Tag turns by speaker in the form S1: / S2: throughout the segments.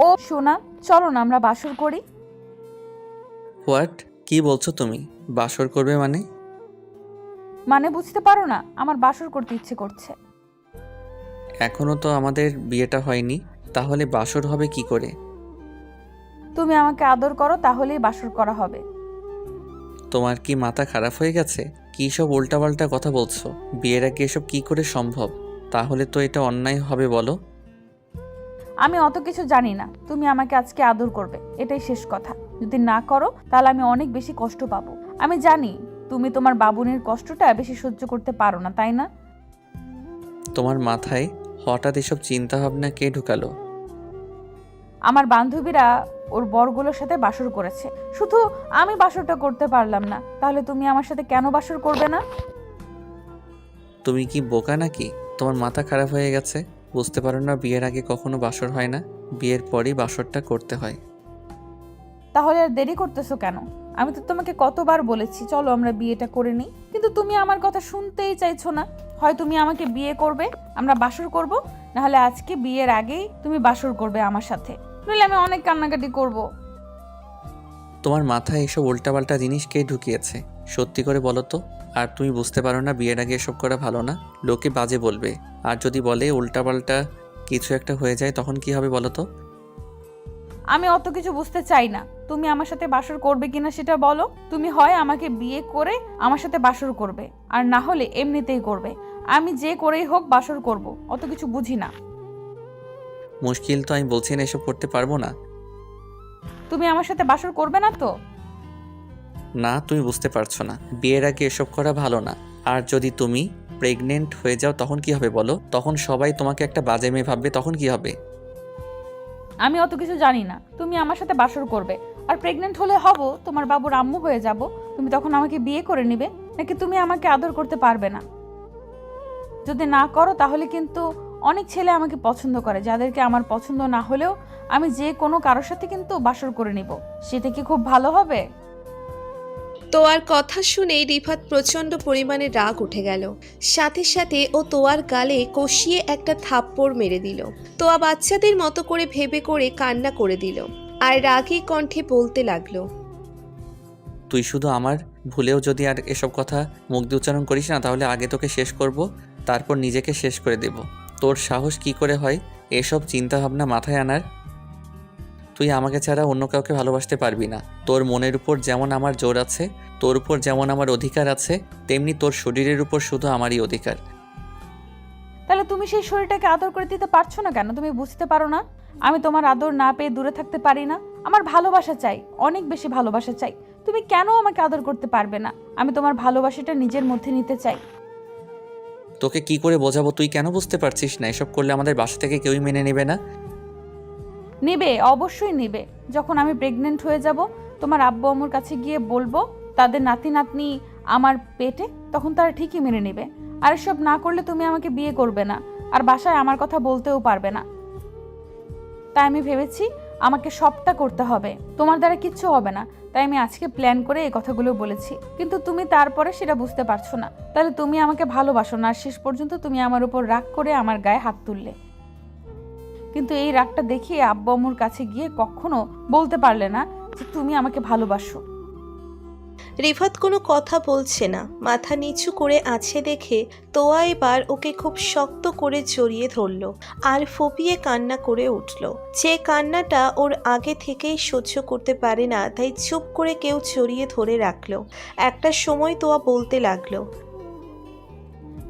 S1: ও সোনা, চলো না আমরা বাসর করি।
S2: হোয়াট? কি বলছো তুমি? বাসর করবে মানে?
S1: মানে বুঝতে পারো না? আমার বাসর করতে ইচ্ছে করছে।
S2: এখনো তো আমাদের বিয়েটা হয়নি, তাহলে বাসর হবে কি করে?
S1: তুমি আমাকে আদর করো, তাহলেই বাসর করা হবে।
S2: তোমার কি মাথা খারাপ হয়ে গেছে? কী সব উল্টাপাল্টা কথা বলছো? বিয়ের আগে এসব কি করে সম্ভব? তাহলে তো এটা অন্যায় হবে, বলো।
S1: আমি অত কিছু জানি না। তুমি আমাকে আজকে আদর করবে, এটাই শেষ কথা। যদি না করো তাহলে আমি অনেক বেশি কষ্ট পাবো। আমি জানি তুমি তোমার বাবুনের কষ্টটা বেশি সহ্য করতে পারো না, তাই না?
S2: তোমার মাথায় হঠাৎ এসব চিন্তা ভাবনা কে ঢুকালো?
S1: আমার বান্ধবীরা ওর বরগুলোর সাথে বাসর করেছে, শুধু আমি বাসরটা করতে পারলাম না। তাহলে তুমি আমার সাথে কেন বাসর করবে না?
S2: তুমি কি বোকা নাকি? তোমার মাথা খারাপ হয়ে গেছে? বুঝতে পারো না বিয়ের আগে কখনো বাসর হয় না, বিয়ের পরই বাসরটা করতে হয়।
S1: তাহলে আর দেরি করতেছো কেন? আমি তো তোমাকে কতবার বলেছি চলো আমরা বিয়েটা করে নিই, কিন্তু তুমি আমার কথা শুনতেই চাইছো না। হয় তুমি আমাকে বিয়ে করবে, আমরা বাসর করব, না হলে আজকে বিয়ের আগেই তুমি বাসর করবে আমার সাথে, নইলে আমি অনেক কান্নাকাটি করব।
S2: তোমার মাথায় এসব উল্টাপাল্টা জিনিস কে ঢুকিয়েছে? সত্যি করে বলো তো। আর তুমি বুঝতে পারো না বিয়ের আগে এসব করা ভালো না? লোকে বাজে বলবে। আর যদি বলে উল্টাপাল্টা কিছু একটা হয়ে যায়, তখন কি হবে বলো তো?
S1: আমি অত কিছু বুঝতে চাই না। তুমি আমার সাথে বাসর করবে কিনা সেটা বলো। তুমি হয় আমাকে বিয়ে করে আমার সাথে বাসর করবে, আর না হলে এমনিতেই করবে। আমি যে করেই হোক বাসর করব, অত কিছু বুঝি না।
S2: মুশকিল তো, আমি বলছি না এসব করতে পারবো না।
S1: তুমি আমার সাথে বাসর করবে না তো?
S2: না, তুমি বুঝতে পারছো না। বিয়ের আগে এসব করা ভালো না। আর যদি তুমি প্রেগনেন্ট হয়ে যাও তখন কি হবে বলো? তখন সবাই তোমাকে একটা বাজে মেয়ে ভাববে, তখন কি হবে?
S1: আমি অত কিছু জানি না। তুমি আমার সাথে বাসর করবে, আর প্রেগনেন্ট হলে হব তোমার বাবুর আম্মু হয়ে যাব। তুমি তখন আমাকে বিয়ে করে নিবে, নাকি তুমি আমাকে আদর করতে পারবে না? যদি না করো তাহলে কিন্তু অনেক ছেলে আমাকে পছন্দ করে, যাদেরকে আমার পছন্দ না হলেও আমি যে কোনো কারোর সাথে কিন্তু বাসর করে নিব। সেটা কি খুব ভালো হবে?
S3: তোয়ার কথা শুনেই রিফাত প্রচণ্ড পরিমাণে রাগ উঠে গেল। সাথে সাথে ও তোয়ার গালে কষিয়ে একটা থাপ্পড় মেরে দিল। তোয়া বাচ্চাদের মতো করে ভেবে করে কান্না করে দিল, আর রাগী কণ্ঠে বলতে লাগলো,
S2: তুই শুধু আমার ভুলেও যদি আর এসব কথা মুখ দিয়ে উচ্চারণ করিস না, তাহলে আগে তোকে শেষ করব, তারপর নিজেকে শেষ করে দেব। তোর সাহস কি করে হয় এসব চিন্তা ভাবনা মাথায় আনার? তুই আমাকে ছাড়া অন্য কাউকে ভালোবাসতে পারবি না। তোর মনের উপর যেমন আমার জোর আছে, তোর উপর যেমন আমার অধিকার আছে, তেমনি তোর শরীরের উপর শুধু আমারই অধিকার।
S1: তাহলে তুমি সেই শরীরটাকে আদর করে দিতে পারছো না কেন? তুমি বুঝতে পারো না আমি তোমার আদর না পেয়ে দূরে থাকতে পারি না? আমার ভালোবাসা চাই, অনেক বেশি ভালোবাসা চাই। তুমি কেন আমাকে আদর করতে পারবে না? আমি তোমার ভালোবাসাটা নিজের মধ্যে নিতে চাই।
S2: তোকে কি করে বোঝাবো? তুই কেন বুঝতে পারছিস না? এসব করলে আমাদের বাসা থেকে কেউই মেনে নেবে না।
S1: নিবে, অবশ্যই নিবে। যখন আমি প্রেগনেন্ট হয়ে যাব, তোমার আব্বু আম্মুর কাছে গিয়ে বলবো তাদের নাতি নাতনি আমার পেটে, তখন তারা ঠিকই মেনে নেবে। আর এসব না করলে তুমি আমাকে বিয়ে করবে না, আর বাসায় আমার কথা বলতেও পারবে না। তাই আমি ভেবেছি আমাকে সবটা করতে হবে, তোমার দ্বারা কিচ্ছু হবে না। তাই আমি আজকে প্ল্যান করে এই কথাগুলো বলেছি, কিন্তু তুমি তারপরে সেটা বুঝতে পারছো না। তাহলে তুমি আমাকে ভালোবাসো না, আর শেষ পর্যন্ত তুমি আমার উপর রাগ করে আমার গায়ে হাত তুললে। কিন্তু এই রাগটা দেখিয়ে আব্বু আম্মুর কাছে গিয়ে কখনো বলতে পারলে না যে তুমি আমাকে ভালোবাসো।
S3: রিফাত কোনো কথা বলছে না, মাথা নিচু করে আছে দেখে তোয়া এবার ওকে খুব শক্ত করে জড়িয়ে ধরল আর ফুপিয়ে কান্না করে উঠল। যে কান্নাটা ওর আগে থেকেই সহ্য করতে পারে না, তাই চুপ করে কেউ জড়িয়ে ধরে রাখলো। একটা সময় তোয়া বলতে লাগলো,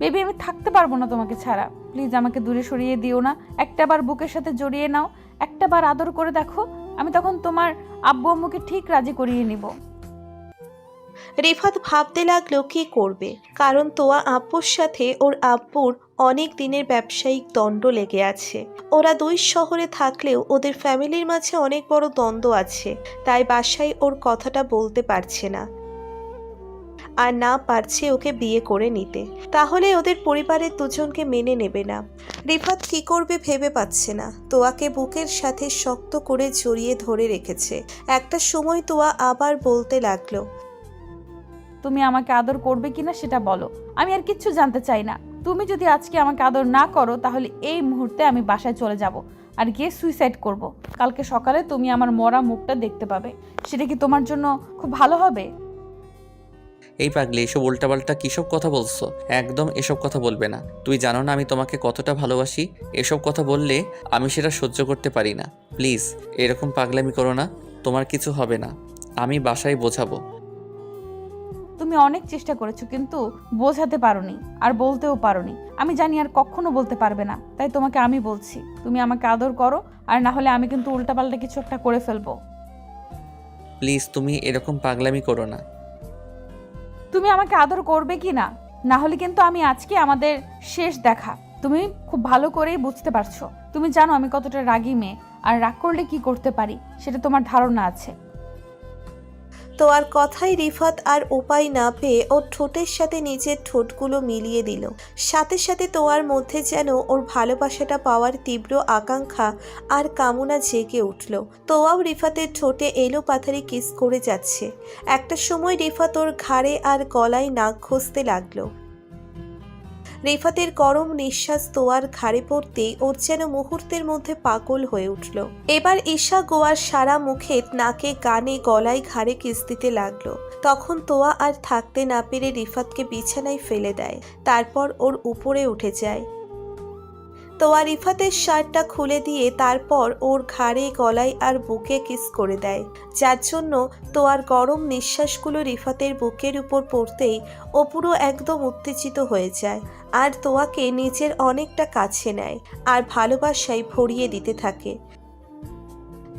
S1: বেবি, আমি থাকতে পারবো না তোমাকে ছাড়া। প্লিজ আমাকে দূরে সরিয়ে দিও না। একটাবার বুকের সাথে জড়িয়ে নাও, একটাবার আদর করে দেখো। আমি তখন তোমার আব্বু আম্মুকে ঠিক রাজি করিয়ে নিব।
S3: রিফাত ভাবতে লাগলো কি করবে, কারণ তোয়া আব্বুর সাথে ওর আব্বুর অনেক দিনের ব্যবসায়িক দ্বন্দ্ব লেগে আছে। ওরা দুই শহরে থাকলেও ওদের ফ্যামিলির মাঝে অনেক বড় দ্বন্দ্ব আছে, তাই বাসায় ওর কথাটা বলতে পারছে না, আর না পারছে ওকে বিয়ে করে নিতে। তাহলে ওদের পরিবারের দুজনকে মেনে নেবে না। রিফাত কি করবে ভেবে পাচ্ছে না। তোয়াকে বুকের সাথে শক্ত করে জড়িয়ে ধরে রেখেছে। একটা সময় তোয়া আবার বলতে লাগলো,
S1: তুমি আমাকে আদর করবে কিনা সেটা বলো, আমি আর কিচ্ছু জানতে চাই না। তুমি যদি আজকে আমাকে আদর না করো তাহলে এই মুহূর্তে আমি বাসায় চলে যাব, আর গিয়ে সুইসাইড করব। কালকে সকালে তুমি আমার মরা মুখটা দেখতে পাবে। সেটা কি তোমার জন্য খুব ভালো হবে?
S2: এই পাগলি, এসব উল্টাপাল্টা কিসব কথা বলছো? একদম এসব কথা বলবে না। তুই জানো না আমি তোমাকে কতটা ভালোবাসি? এসব কথা বললে আমি সেটা সহ্য করতে পারি না। প্লিজ এরকম পাগলামি করো না, তোমার কিছু হবে না। আমি বাসায় বোঝাবো।
S1: তুমি অনেক চেষ্টা করেছো কিন্তু বোঝাতে পারোনি, আর বলতেও পারোনি। আমি জানি আর কখনো বলতে পারবে না, তাই তোমাকে আমি বলছি তুমি আমাকে আদর করো, আর না হলে আমি কিন্তু উল্টাপাল্টা কিছু একটা করে ফেলবো।
S2: প্লিজ তুমি এরকম পাগলামি করো না।
S1: তুমি আমাকে আদর করবে কি না? না হলে কিন্তু আমি আজকে আমাদের শেষ দেখা। তুমি খুব ভালো করেই বুঝতে পারছো। তুমি জানো আমি কতটা রাগী মেয়ে, আর রাগ করলে কি করতে পারি সেটা তোমার ধারণা আছে।
S3: তো আর কথাই রিফাত আর উপায় না পেয়ে ওর ঠোঁটের সাথে নিজের ঠোঁটগুলো মিলিয়ে দিল। সাথে সাথে তোয়ার মধ্যে যেন ওর ভালোবাসাটা পাওয়ার তীব্র আকাঙ্ক্ষা আর কামনা জেগে উঠল। তোয়াও রিফাতের ঠোঁটে এলো পাথারি কিস করে যাচ্ছে। একটা সময় রিফাত ওর ঘাড়ে আর গলায় নাক ঘষতে লাগলো। রিফাতের গরম নিঃশ্বাস তোয়ার ঘাড়ে পড়তেই ওর যেন মুহূর্তের মধ্যে পাগল হয়ে উঠল। এবার ঈশা গোয়ার সারা মুখে, নাকে, গানে, গলায়, ঘাড়ে কিস দিতে লাগলো। তখন তোয়া আর থাকতে না পেরে রিফাতকে বিছানায় ফেলে দেয়, তারপর ওর উপরে উঠে যায়। তোয়া রিফাতের শার্টটা খুলে দিয়ে তারপর ওর ঘাড়ে, গলায় আর বুকে কিস করে দেয়, যার জন্য তোয়ার গরম নিঃশ্বাসগুলো রিফাতের বুকের উপর পড়তেই ও পুরো একদম উত্তেজিত হয়ে যায়, আর তোয়াকে নিজের অনেকটা কাছে নেয় আর ভালোবাসায় ভরিয়ে দিতে থাকে।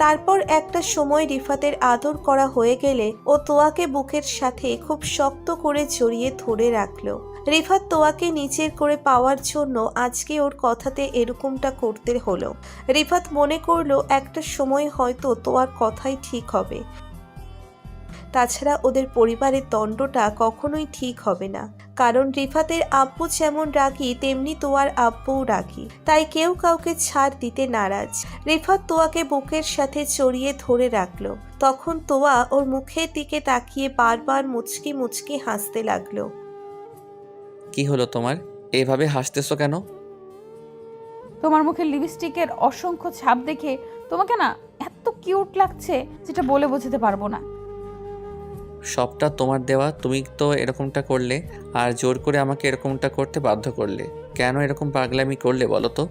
S3: তারপর একটা সময় রিফাতের আদর করা হয়ে গেলে ও তোয়াকে বুকের সাথে খুব শক্ত করে জড়িয়ে ধরে রাখলো। রিফাত তোয়াকে নিচের করে পাওয়ার জন্য আজকে ওর কথাতে এরকমটা করতে হলো। রিফাত মনে করলো একটা সময় হয়তো তোয়ার কথাই ঠিক হবে। তাছাড়া ওদের পরিবারের দণ্ডটা কখনোই ঠিক হবে না, কারণ রিফাতের আব্বু যেমন রাগী তেমনি তোয়ার আব্বুও রাগী, তাই কেউ কাউকে ছাড় দিতে নারাজ। রিফাত তোয়াকে বুকের সাথে জড়িয়ে ধরে রাখলো। তখন তোয়া ওর মুখের দিকে তাকিয়ে বারবার মুচকি মুচকি হাসতে লাগলো।
S2: কি হলো তোমার? এভাবে হাসতেছো কেন?
S1: তোমার মুখে লিপস্টিকের অসংখ্য ছাপ দেখে তোমাকে না এত কিউট লাগছে যেটা বলে বোঝাতে পারবো না।
S2: সবটা তোমার দেওয়া। তুমি তো এরকমটা করলে, আর জোর করে আমাকে এরকমটা করতে বাধ্য করলে। কেন এরকম পাগলামি করলে বলো তো?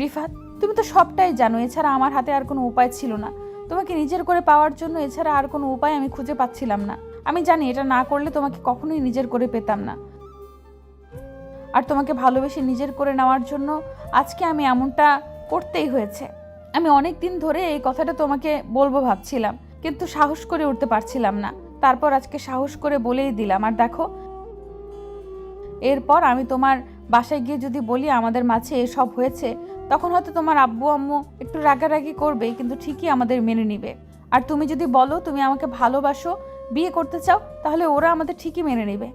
S1: রিফাত, তুমি তো সবটাই জানো, এছাড়া আমার হাতে আর কোনো উপায় ছিল না। তোমাকে নিজের করে পাওয়ার জন্য এছাড়া আর কোনো উপায় আমি খুঁজে পাচ্ছিলাম না। আমি জানি এটা না করলে তোমাকে কখনোই নিজের করে পেতাম না, আর তোমাকে ভালোবেসে নিজের করে নেওয়ার জন্য আজকে আমি এমনটা করতেই হয়েছে। আমি অনেক দিন ধরে এই কথাটা তোমাকে বলবো ভাবছিলাম, কিন্তু সাহস করে উঠতে পারছিলাম না। তারপর আজকে সাহস করে বলেই দিলাম। আর দেখো, এরপর আমি তোমার বাসায় গিয়ে যদি বলি আমাদের মাঝে এসব হয়েছে, তখন হয়তো তোমার আব্বু আম্মু একটু রাগারাগি করবে, কিন্তু ঠিকই আমাদের মেনে নিবে। আর তুমি যদি বলো তুমি আমাকে ভালোবাসো, বিয়ে করতে চাও, তাহলে ওরা আমাদের ঠিকই মেনে নেবে।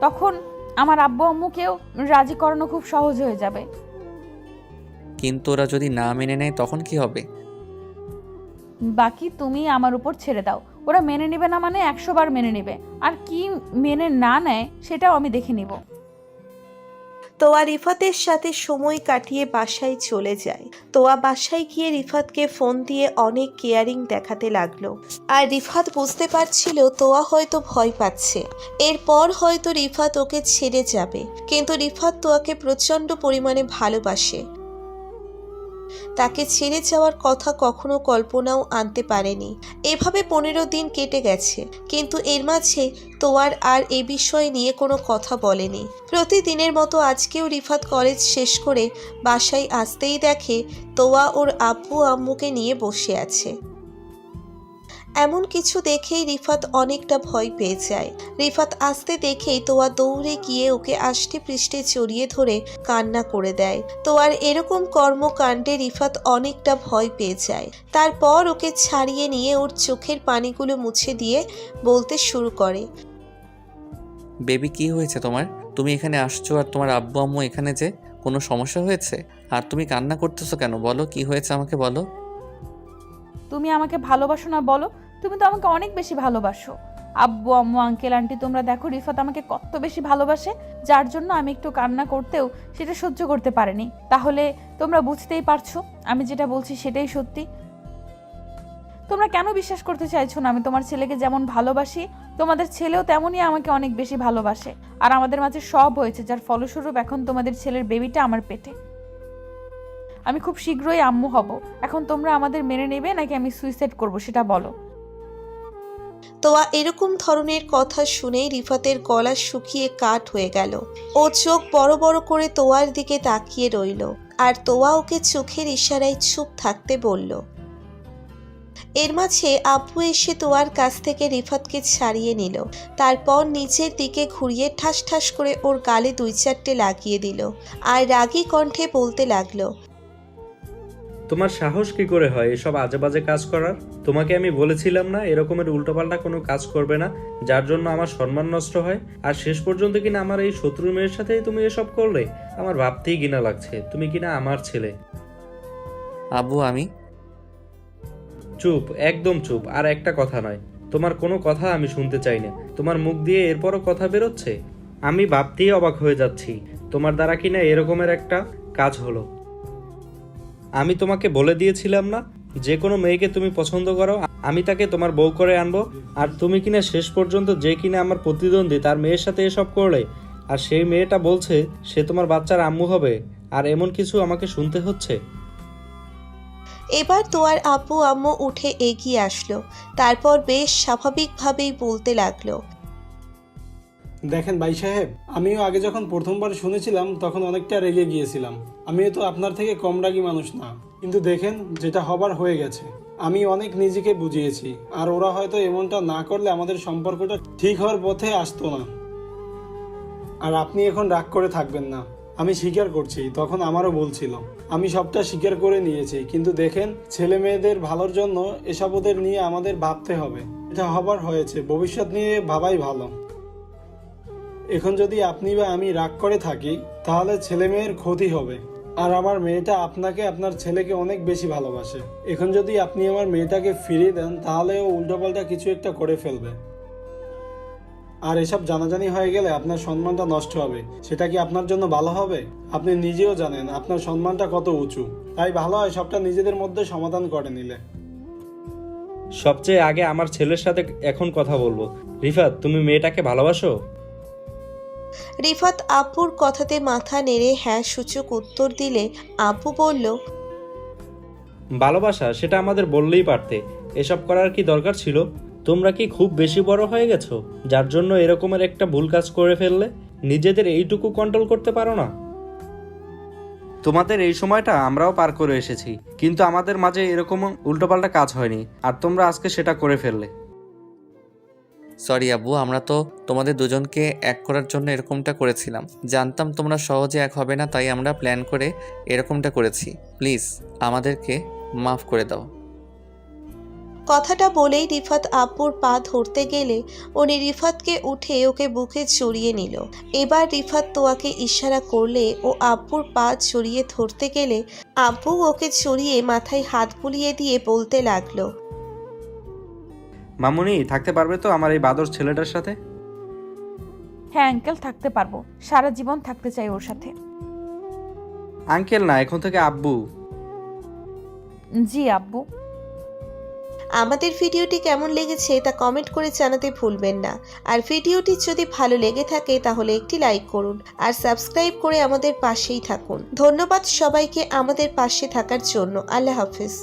S1: তখন আমার আব্বু আম্মুকেও রাজি করানো খুব সহজ হয়ে যাবে।
S2: কিন্তু ওরা যদি না মেনে নেয় তখন কি হবে?
S1: বাকি তুমি আমার উপর ছেড়ে দাও। ওরা মেনে নেবে না মানে 100 বার মেনে নেবে, আর কি মেনে না নেয় সেটাও আমি দেখে নিব।
S3: তোয়া রিফাতের সাথে সময় কাটিয়ে বাসায় চলে যায়। তোয়া বাসায় গিয়ে রিফাতকে ফোন দিয়ে অনেক কেয়ারিং দেখাতে লাগলো, আর রিফাত বুঝতে পারছিল তোয়া হয়তো ভয় পাচ্ছে। এরপর হয়তো রিফাত ওকে ছেড়ে যাবে, কিন্তু রিফাত তোয়াকে প্রচণ্ড পরিমাণে ভালোবাসে। তাকে ছেড়ে যাওয়ার কথা কখনো কল্পনাও আনতে পারেনি। এভাবে 15 দিন কেটে গেছে, কিন্তু এর মাঝে তোয়ার আর এ বিষয় নিয়ে কোনো কথা বলেনি। প্রতিদিনের মতো আজকেও রিফাত কলেজ শেষ করে বাসায় আসতেই দেখে তোয়া ওর আব্বু আম্মুকে নিয়ে বসে আছে। এমন কিছু দেখেই রিফাত অনেকটা ভয় পেয়ে যায়। রিফাত আসতে দেখেই তোয়া দৌড়ে গিয়ে ওকে আষ্টে পৃষ্ঠে জড়িয়ে ধরে কান্না করে দেয়। তোয়ার এরকম কর্মকাণ্ডে রিফাত অনেকটা ভয় পেয়ে যায়। তারপর ওকে ছাড়িয়ে নিয়ে ওর চোখের পানিগুলো মুছে দিয়ে বলতে শুরু করে,
S2: বেবি, কি হয়েছে তোমার? তুমি এখানে আসছো আর তোমার আব্বু আম্মু এখানে, যে কোনো সমস্যা হয়েছে? আর তুমি কান্না করতেছো কেন? বলো কি হয়েছে আমাকে বলো।
S1: তুমি আমাকে ভালোবাসো না বলো? তুমি তো আমাকে অনেক বেশি ভালোবাসো। আব্বু আম্মু আঙ্কেল আন্টি তোমরা দেখো রিফাত আমাকে কত বেশি ভালোবাসে, যার জন্য আমি একটু কান্না করতেও সেটা সহ্য করতে পারিনি। তাহলে তোমরা বুঝতেই পারছো আমি যেটা বলছি সেটাই সত্যি। তোমরা কেন বিশ্বাস করতে চাইছো না আমি তোমার ছেলেকে যেমন ভালোবাসি, তোমাদের ছেলেও তেমনই আমাকে অনেক বেশি ভালোবাসে। আর আমাদের মাঝে সব হয়েছে, যার ফলস্বরূপ এখন তোমাদের ছেলের বেবিটা আমার পেটে। আমি খুব শীঘ্রই আম্মু হব। এখন তোমরা আমাদের মেনে নেবে নাকি আমি সুইসাইড করব সেটা বলো।
S3: তোয়া এরকম ধরনের কথা শুনে রিফাতের গলা শুকিয়ে কাঠ হয়ে গেল। ও চোখ বড় বড় করে তোয়ার দিকে তাকিয়ে রইল, আর তোয়া ওকে চোখের ইশারায় চুপ থাকতে বলল। এর মাঝে আব্বু এসে তোয়ার কাছ থেকে রিফাতকে ছাড়িয়ে নিল। তারপর নিচের দিকে ঘুরিয়ে ঠাস ঠাস করে ওর গালে 2-4টে লাগিয়ে দিল, আর রাগী কণ্ঠে বলতে লাগলো,
S4: তোমার সাহস কি করে হয় এসব আজে বাজে কাজ করার? তোমাকে আমি বলেছিলাম না এরকমের উল্টোপাল্টা কোনো কাজ করবে না, যার জন্য আমার সম্মান নষ্ট হয়? আর শেষ পর্যন্ত কিনা আমার এই শত্রু মেয়ের সাথেই তুমি এসব করলে? আমার ভাবতেই ঘৃণা লাগছে, তুমি কিনা আমার ছেলে।
S2: আব্বু আমি
S4: চুপ, একদম চুপ, আর একটা কথা নয়। তোমার কোনো কথা আমি শুনতে চাই না। তোমার মুখ দিয়ে এরপরও কথা বেরোচ্ছে, আমি ভাবতেই অবাক হয়ে যাচ্ছি তোমার দ্বারা কিনা এরকমের একটা কাজ হলো। আমি তোমাকে বলে দিয়েছিলাম না যে কোনো মেয়েকে তুমি পছন্দ করো আমি তাকে তোমার বউ করে আনবো, আর তুমি কিনা শেষ পর্যন্ত যে কিনা আমার প্রতিদ্বন্দ্বী তার মেয়ের সাথে এসব করলে। আর সেই মেয়েটা বলছে সে তোমার বাচ্চার আম্মু হবে, আর এমন কিছু আমাকে শুনতে হচ্ছে।
S3: এবার তোয়ার আব্বু আম্মু উঠে এগিয়ে আসলো। তারপর বেশ স্বাভাবিকভাবেই বলতে লাগলো,
S5: দেখেন ভাই সাহেব, আমিও আগে যখন প্রথমবার শুনেছিলাম তখন অনেকটা রেগে গিয়েছিলাম। আমিও তো আপনার থেকে কম রাগী মানুষ না, কিন্তু দেখেন যেটা হবার হয়ে গেছে। আমি অনেক নিজেকে বুঝিয়েছি, আর ওরা হয়তো এমনটা না করলে আমাদের সম্পর্কটা ঠিক হওয়ার পথে আসতো না। আর আপনি এখন রাগ করে থাকবেন না। আমি স্বীকার করছি তখন আমারও ভুল ছিল, আমি সবটা স্বীকার করে নিয়েছি। কিন্তু দেখেন ছেলে মেয়েদের ভালোর জন্য এসব ওদের নিয়ে আমাদের ভাবতে হবে। এটা হবার হয়েছে, ভবিষ্যৎ নিয়ে ভাবাই ভালো। এখন যদি আপনি বা আমি রাগ করে থাকি তাহলে ছেলে মেয়ের ক্ষতি হবে। আর আমার মেয়েটা আপনাকে আপনার ছেলেকে অনেক বেশি ভালোবাসে। এখন যদি আপনি আমার মেয়েটাকে ফিরিয়ে দেন তাহলে ও উল্টোপাল্টা কিছু একটা করে ফেলবে, আর এসব জানাজানি হয়ে গেলে আপনার সম্মানটা নষ্ট হবে। সেটা কি আপনার জন্য ভালো হবে? আপনি নিজেও জানেন আপনার সম্মানটা কত উঁচু। তাই ভালো হয় সবটা নিজেদের মধ্যে সমাধান করে নিলে।
S4: সবচেয়ে আগে আমার ছেলের সাথে এখন কথা বলবো। রিফাত, তুমি মেয়েটাকে ভালোবাসো?
S3: রিফাত আব্বুর কথাতে মাথা নেড়ে হ্যাঁ সূচক উত্তর দিলে আব্বু বলল,
S4: ভালোবাসা সেটা আমাদের বললেই পারতে, এসব করার কি দরকার ছিল? তোমরা কি খুব বেশি বড় হয়ে গেছো যার জন্য এরকমের একটা ভুল কাজ করে ফেললে? নিজেদের এইটুকু কন্ট্রোল করতে পারো না? তোমাদের এই সময়টা আমরাও পার করে এসেছি, কিন্তু আমাদের মাঝে এরকম উল্টোপাল্টা কাজ হয়নি, আর তোমরা আজকে সেটা করে ফেললে।
S2: সরি আব্বু, আমরা তো তোমাদের দুজনকে এক করার জন্য এরকমটা করেছিলাম। জানতাম তোমরা সহজে এক হবে না, তাই আমরা প্ল্যান করে এরকমটা করেছি। প্লিজ আমাদেরকে মাফ করে দাও।
S3: কথাটা বলেই রিফাত আব্বুর পা ধরতে গেলে উনি রিফাতকে উঠে ওকে বুকে জড়িয়ে নিল। এবার রিফাত তোয়াকে ইশারা করলে ও আব্বুর পা জড়িয়ে ধরতে গেলে আব্বু ওকে জড়িয়ে মাথায় হাত বুলিয়ে দিয়ে বলতে লাগলো,
S4: মামুনি, থাকতে পারবে তো আমার এই বাদর ছেলেটার সাথে?
S1: হ্যাঁ আঙ্কেল, থাকতে পারবো। সারা জীবন থাকতে চাই ওর সাথে।
S4: আঙ্কেল না, এখন থেকে আব্বু।
S1: জি আব্বু।
S3: আমাদের ভিডিওটি কেমন লেগেছে তা কমেন্ট করে জানাতে ভুলবেন না। আর ভিডিওটি যদি ভালো লেগে থাকে তাহলে একটি লাইক করুন, আর সাবস্ক্রাইব করে আমাদের পাশেই থাকুন। ধন্যবাদ সবাইকে আমাদের পাশে থাকার জন্য। আল্লাহ হাফেজ।